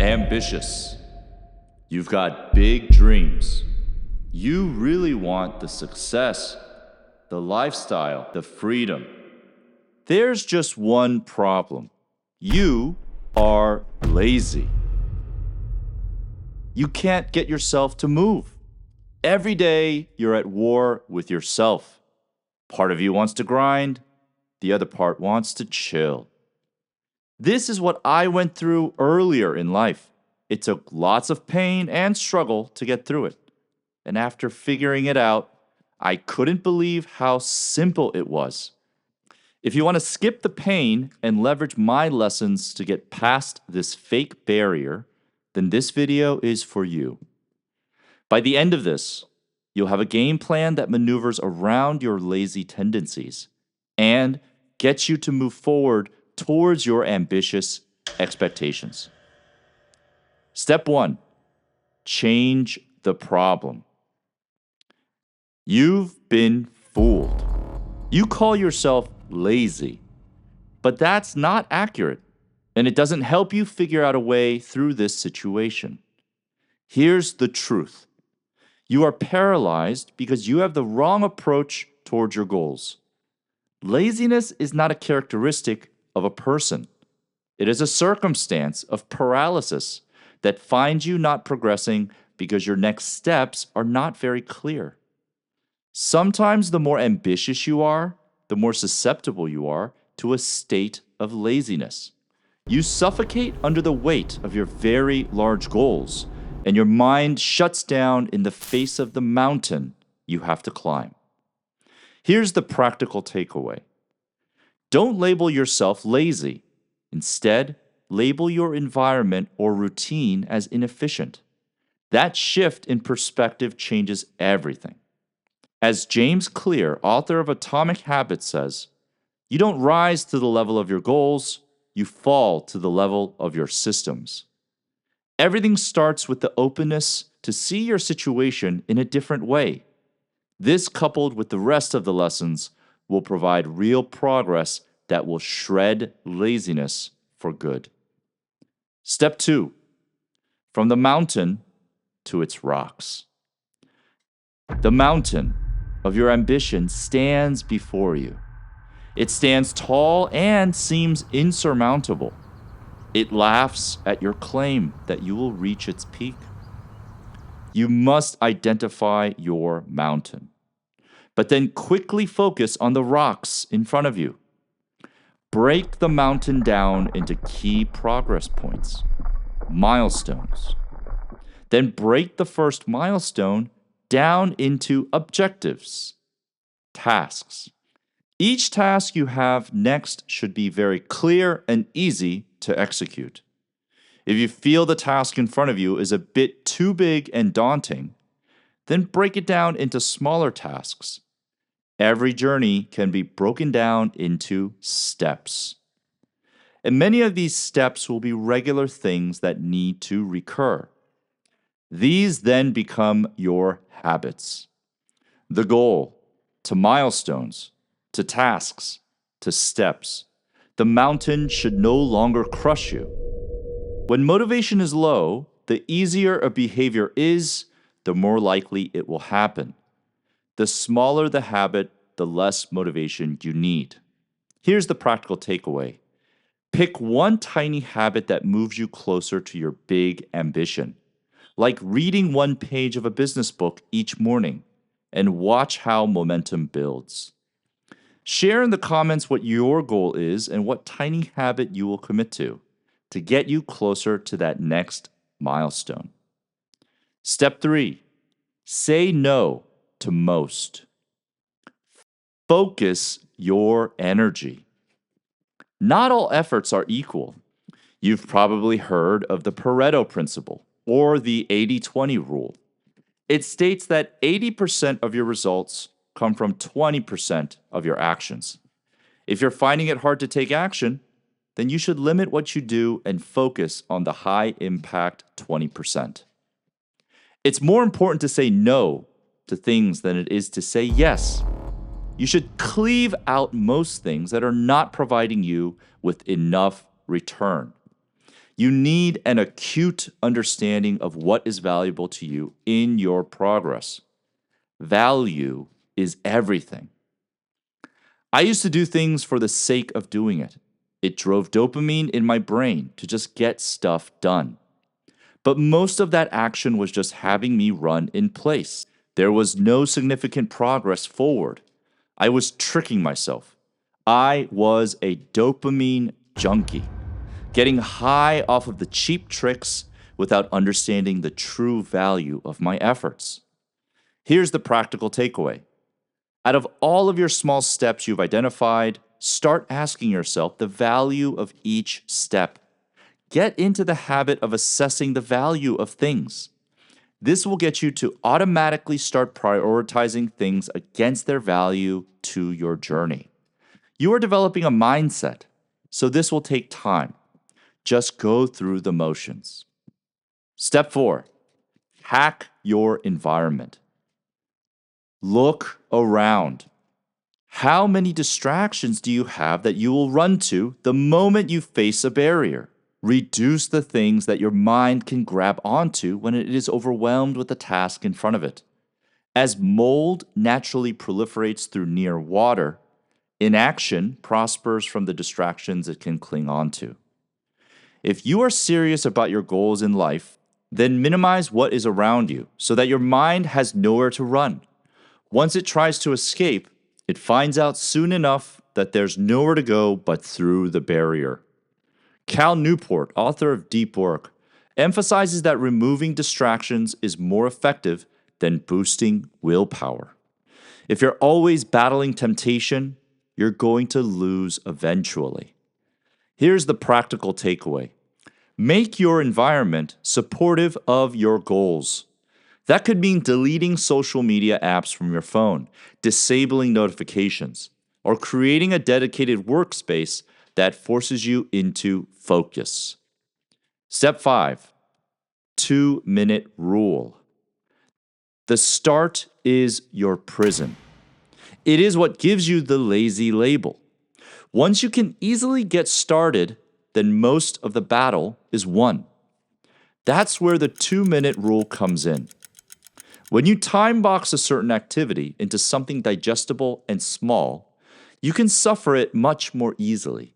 Ambitious. You've got big dreams. You really want the success, the lifestyle, the freedom. There's just one problem. You are lazy. You can't get yourself to move. Every day, you're at war with yourself. Part of you wants to grind, the other part wants to chill. This is what I went through earlier in life. It took lots of pain and struggle to get through it. And after figuring it out, I couldn't believe how simple it was. If you want to skip the pain and leverage my lessons to get past this fake barrier, then this video is for you. By the end of this, you'll have a game plan that maneuvers around your lazy tendencies and gets you to move forward towards your ambitious expectations. Step 1, change the problem. You've been fooled. You call yourself lazy, but that's not accurate, and it doesn't help you figure out a way through this situation. Here's the truth. You are paralyzed because you have the wrong approach towards your goals. Laziness is not a characteristic of a person. It is a circumstance of paralysis that finds you not progressing because your next steps are not very clear. Sometimes the more ambitious you are, the more susceptible you are to a state of laziness. You suffocate under the weight of your very large goals, and your mind shuts down in the face of the mountain you have to climb. Here's the practical takeaway. Don't label yourself lazy. Instead, label your environment or routine as inefficient. That shift in perspective changes everything. As James Clear, author of Atomic Habits, says, you don't rise to the level of your goals, you fall to the level of your systems. Everything starts with the openness to see your situation in a different way. This, coupled with the rest of the lessons, will provide real progress that will shred laziness for good. Step 2, from the mountain to its rocks. The mountain of your ambition stands before you. It stands tall and seems insurmountable. It laughs at your claim that you will reach its peak. You must identify your mountain, but then quickly focus on the rocks in front of you. Break the mountain down into key progress points, milestones. Then break the first milestone down into objectives, tasks. Each task you have next should be very clear and easy to execute. If you feel the task in front of you is a bit too big and daunting, then break it down into smaller tasks. Every journey can be broken down into steps. And many of these steps will be regular things that need to recur. These then become your habits. The goal, to milestones, to tasks, to steps. The mountain should no longer crush you. When motivation is low, the easier a behavior is, the more likely it will happen. The smaller the habit, the less motivation you need. Here's the practical takeaway. Pick one tiny habit that moves you closer to your big ambition, like reading one page of a business book each morning, and watch how momentum builds. Share in the comments what your goal is and what tiny habit you will commit to get you closer to that next milestone. Step 3, say no to most. Focus your energy. Not all efforts are equal. You've probably heard of the Pareto principle or the 80-20 rule. It states that 80% of your results come from 20% of your actions. If you're finding it hard to take action, then you should limit what you do and focus on the high-impact 20%. It's more important to say no to things than it is to say yes. You should cleave out most things that are not providing you with enough return. You need an acute understanding of what is valuable to you in your progress. Value is everything. I used to do things for the sake of doing it. It drove dopamine in my brain to just get stuff done. But most of that action was just having me run in place. There was no significant progress forward. I was tricking myself. I was a dopamine junkie, getting high off of the cheap tricks without understanding the true value of my efforts. Here's the practical takeaway. Out of all of your small steps you've identified, start asking yourself the value of each step. Get into the habit of assessing the value of things. This will get you to automatically start prioritizing things against their value to your journey. You are developing a mindset, so this will take time. Just go through the motions. Step 4, hack your environment. Look around. How many distractions do you have that you will run to the moment you face a barrier? Reduce the things that your mind can grab onto when it is overwhelmed with the task in front of it. As mold naturally proliferates through near water, inaction prospers from the distractions it can cling onto. If you are serious about your goals in life, then minimize what is around you so that your mind has nowhere to run. Once it tries to escape, it finds out soon enough that there's nowhere to go but through the barrier. Cal Newport, author of Deep Work, emphasizes that removing distractions is more effective than boosting willpower. If you're always battling temptation, you're going to lose eventually. Here's the practical takeaway. Make your environment supportive of your goals. That could mean deleting social media apps from your phone, disabling notifications, or creating a dedicated workspace that forces you into focus. Step 5, 2-minute rule. The start is your prison. It is what gives you the lazy label. Once you can easily get started, then most of the battle is won. That's where the 2-minute rule comes in. When you time box a certain activity into something digestible and small, you can suffer it much more easily.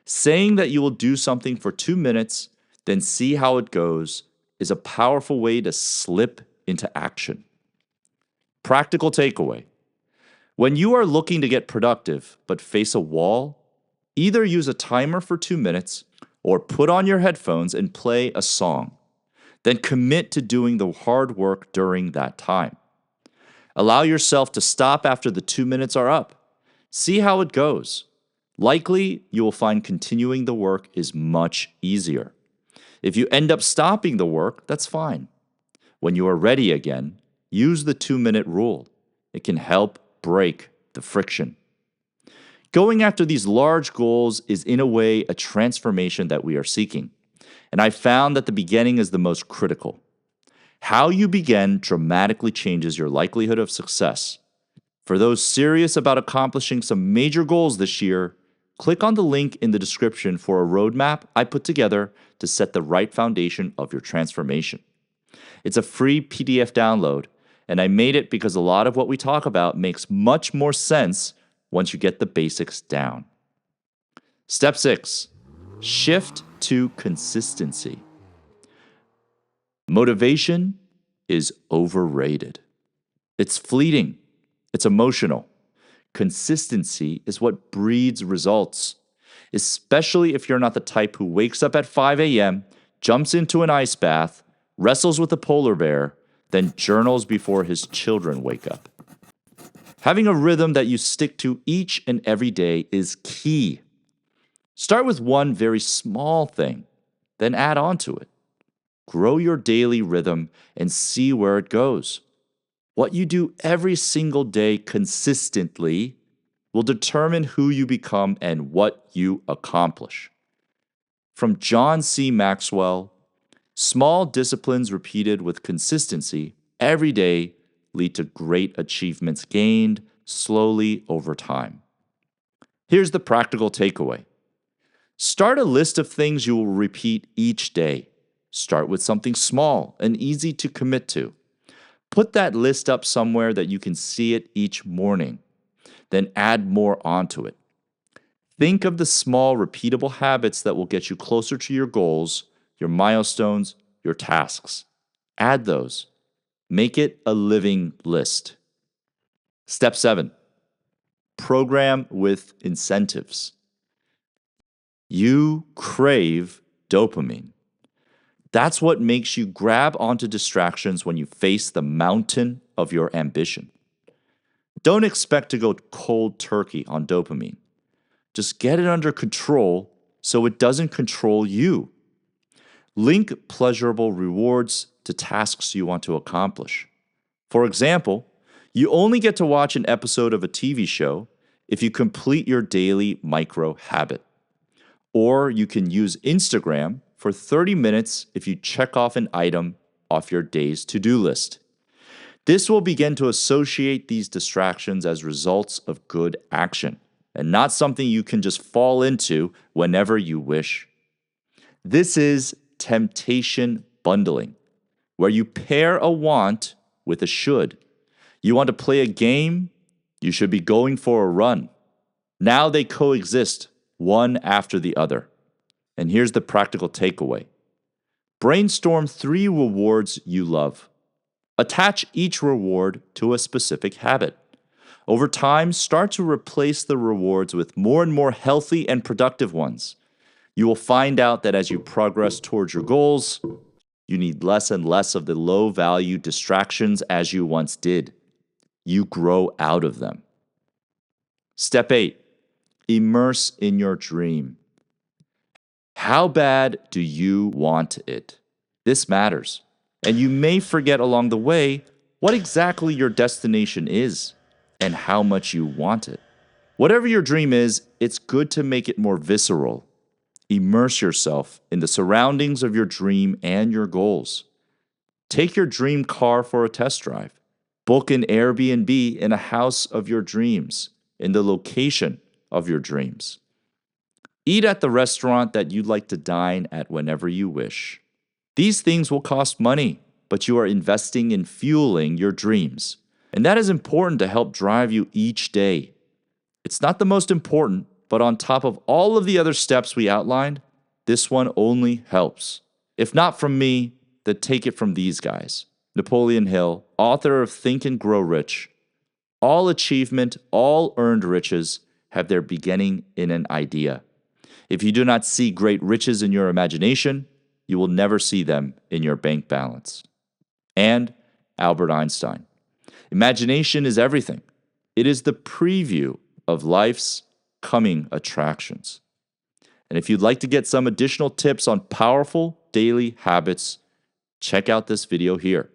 Saying that you will do something for 2 minutes, then see how it goes, is a powerful way to slip into action. Practical takeaway. When you are looking to get productive but face a wall, either use a timer for 2 minutes or put on your headphones and play a song. Then commit to doing the hard work during that time. Allow yourself to stop after the 2 minutes are up. See how it goes. Likely, you will find continuing the work is much easier. If you end up stopping the work, that's fine. When you are ready again, use the 2-minute rule. It can help break the friction. Going after these large goals is in a way a transformation that we are seeking. And I found that the beginning is the most critical. How you begin dramatically changes your likelihood of success. For those serious about accomplishing some major goals this year, click on the link in the description for a roadmap I put together to set the right foundation of your transformation. It's a free PDF download, and I made it because a lot of what we talk about makes much more sense once you get the basics down. Step 6, shift to consistency. Motivation is overrated. It's fleeting. It's emotional. Consistency is what breeds results, especially if you're not the type who wakes up at 5 a.m., jumps into an ice bath, wrestles with a polar bear, then journals before his children wake up. Having a rhythm that you stick to each and every day is key. Start with one very small thing, then add on to it. Grow your daily rhythm and see where it goes. What you do every single day consistently will determine who you become and what you accomplish. From John C. Maxwell, small disciplines repeated with consistency every day lead to great achievements gained slowly over time. Here's the practical takeaway. Start a list of things you will repeat each day. Start with something small and easy to commit to. Put that list up somewhere that you can see it each morning. Then add more onto it. Think of the small, repeatable habits that will get you closer to your goals, your milestones, your tasks. Add those. Make it a living list. Step 7. Program with incentives. You crave dopamine. That's what makes you grab onto distractions when you face the mountain of your ambition. Don't expect to go cold turkey on dopamine. Just get it under control so it doesn't control you. Link pleasurable rewards to tasks you want to accomplish. For example, you only get to watch an episode of a TV show if you complete your daily micro habit. Or you can use Instagram for 30 minutes if you check off an item off your day's to-do list. This will begin to associate these distractions as results of good action, and not something you can just fall into whenever you wish. This is temptation bundling, where you pair a want with a should. You want to play a game, you should be going for a run. Now they coexist, one after the other. And here's the practical takeaway. Brainstorm 3 rewards you love. Attach each reward to a specific habit. Over time, start to replace the rewards with more and more healthy and productive ones. You will find out that as you progress towards your goals, you need less and less of the low-value distractions as you once did. You grow out of them. Step 8. Immerse in your dream. How bad do you want it? This matters. And you may forget along the way what exactly your destination is and how much you want it. Whatever your dream is, it's good to make it more visceral. Immerse yourself in the surroundings of your dream and your goals. Take your dream car for a test drive. Book an Airbnb in a house of your dreams, in the location of your dreams. Eat at the restaurant that you'd like to dine at whenever you wish. These things will cost money, but you are investing in fueling your dreams. And that is important to help drive you each day. It's not the most important, but on top of all of the other steps we outlined, this one only helps. If not from me, then take it from these guys. Napoleon Hill, author of Think and Grow Rich. All achievement, all earned riches have their beginning in an idea. If you do not see great riches in your imagination, you will never see them in your bank balance. And Albert Einstein. Imagination is everything. It is the preview of life's coming attractions. And if you'd like to get some additional tips on powerful daily habits, check out this video here.